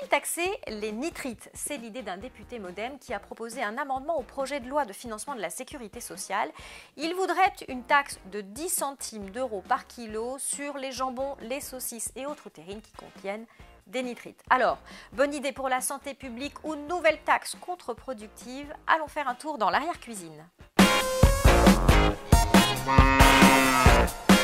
Faut-il taxer les nitrites? C'est l'idée d'un député MoDem qui a proposé un amendement au projet de loi de financement de la sécurité sociale. Il voudrait une taxe de 10 centimes d'euros par kilo sur les jambons, les saucisses et autres terrines qui contiennent des nitrites. Alors, bonne idée pour la santé publique ou nouvelle taxe contre-productive? Allons faire un tour dans l'arrière-cuisine.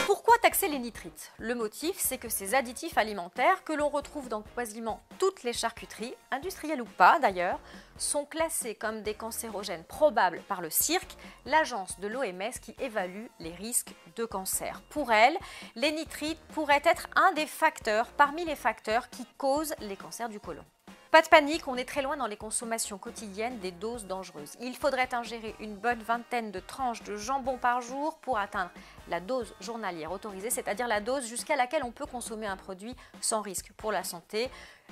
Pourquoi taxer les nitrites? Le motif, c'est que ces additifs alimentaires, que l'on retrouve dans quasiment toutes les charcuteries, industrielles ou pas d'ailleurs, sont classés comme des cancérogènes probables par le CIRC, l'agence de l'OMS qui évalue les risques de cancer. Pour elle, les nitrites pourraient être un des facteurs parmi les facteurs qui causent les cancers du côlon. Pas de panique, on est très loin dans les consommations quotidiennes des doses dangereuses. Il faudrait ingérer une bonne vingtaine de tranches de jambon par jour pour atteindre la dose journalière autorisée, c'est-à-dire la dose jusqu'à laquelle on peut consommer un produit sans risque pour la santé,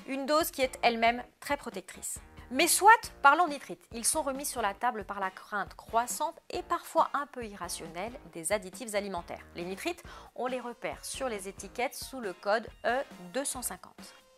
une dose qui est elle-même très protectrice. Mais soit, parlons nitrites, ils sont remis sur la table par la crainte croissante et parfois un peu irrationnelle des additifs alimentaires. Les nitrites, on les repère sur les étiquettes sous le code E250.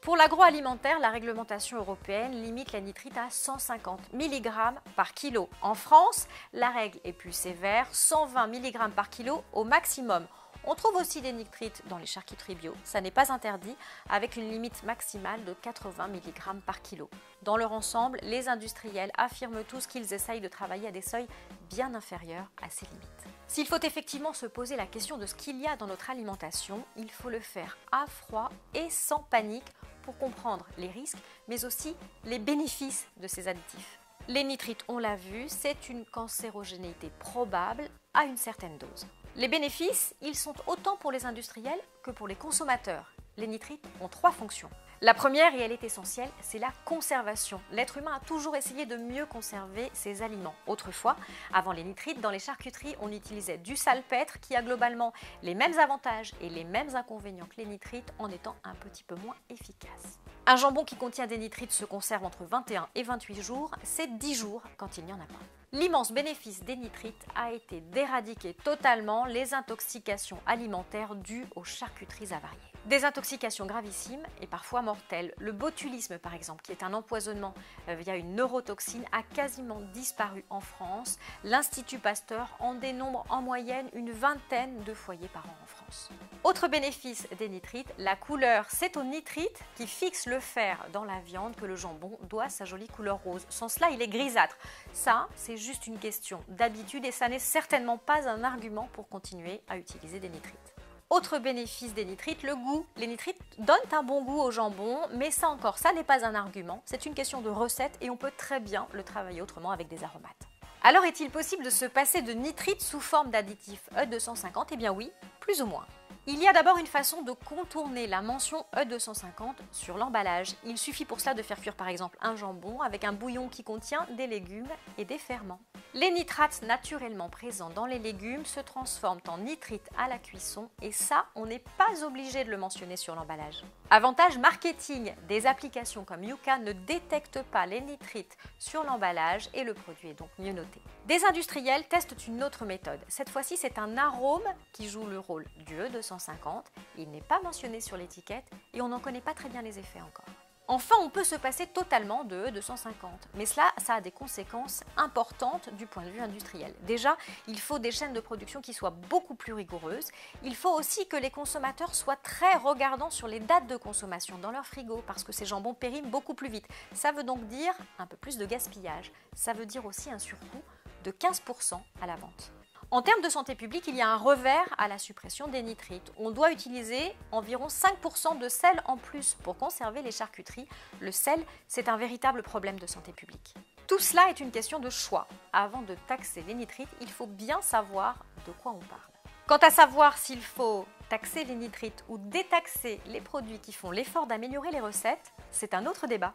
Pour l'agroalimentaire, la réglementation européenne limite les nitrites à 150 mg par kilo. En France, la règle est plus sévère, 120 mg par kilo au maximum. On trouve aussi des nitrites dans les charcuteries bio, ça n'est pas interdit, avec une limite maximale de 80 mg par kilo. Dans leur ensemble, les industriels affirment tous qu'ils essayent de travailler à des seuils bien inférieurs à ces limites. S'il faut effectivement se poser la question de ce qu'il y a dans notre alimentation, il faut le faire à froid et sans panique pour comprendre les risques, mais aussi les bénéfices de ces additifs. Les nitrites, on l'a vu, c'est une cancérogénéité probable à une certaine dose. Les bénéfices, ils sont autant pour les industriels que pour les consommateurs. Les nitrites ont 3 fonctions. La première, et elle est essentielle, c'est la conservation. L'être humain a toujours essayé de mieux conserver ses aliments. Autrefois, avant les nitrites, dans les charcuteries, on utilisait du salpêtre qui a globalement les mêmes avantages et les mêmes inconvénients que les nitrites en étant un petit peu moins efficace. Un jambon qui contient des nitrites se conserve entre 21 et 28 jours, c'est 10 jours quand il n'y en a pas. L'immense bénéfice des nitrites a été d'éradiquer totalement les intoxications alimentaires dues aux charcuteries avariées. Des intoxications gravissimes et parfois mortelles. Le botulisme par exemple, qui est un empoisonnement via une neurotoxine, a quasiment disparu en France. L'Institut Pasteur en dénombre en moyenne une vingtaine de foyers par an en France. Autre bénéfice des nitrites, la couleur. C'est au nitrite qui fixe le fer dans la viande que le jambon doit sa jolie couleur rose. Sans cela, il est grisâtre. Ça, c'est juste une question d'habitude et ça n'est certainement pas un argument pour continuer à utiliser des nitrites. Autre bénéfice des nitrites, le goût. Les nitrites donnent un bon goût au jambon, mais ça encore, ça n'est pas un argument. C'est une question de recette et on peut très bien le travailler autrement avec des aromates. Alors est-il possible de se passer de nitrites sous forme d'additif E250? Eh bien oui, plus ou moins. Il y a d'abord une façon de contourner la mention E250 sur l'emballage. Il suffit pour cela de faire cuire par exemple un jambon avec un bouillon qui contient des légumes et des ferments. Les nitrates naturellement présents dans les légumes se transforment en nitrites à la cuisson et ça, on n'est pas obligé de le mentionner sur l'emballage. Avantage marketing, des applications comme Yuka ne détectent pas les nitrites sur l'emballage et le produit est donc mieux noté. Des industriels testent une autre méthode. Cette fois-ci, c'est un arôme qui joue le rôle du E250. Il n'est pas mentionné sur l'étiquette et on n'en connaît pas très bien les effets encore. Enfin, on peut se passer totalement de E250, mais cela, ça a des conséquences importantes du point de vue industriel. Déjà, il faut des chaînes de production qui soient beaucoup plus rigoureuses. Il faut aussi que les consommateurs soient très regardants sur les dates de consommation dans leur frigo, parce que ces jambons périment beaucoup plus vite. Ça veut donc dire un peu plus de gaspillage. Ça veut dire aussi un surcoût de 15% à la vente. En termes de santé publique, il y a un revers à la suppression des nitrites. On doit utiliser environ 5% de sel en plus pour conserver les charcuteries. Le sel, c'est un véritable problème de santé publique. Tout cela est une question de choix. Avant de taxer les nitrites, il faut bien savoir de quoi on parle. Quant à savoir s'il faut taxer les nitrites ou détaxer les produits qui font l'effort d'améliorer les recettes, c'est un autre débat.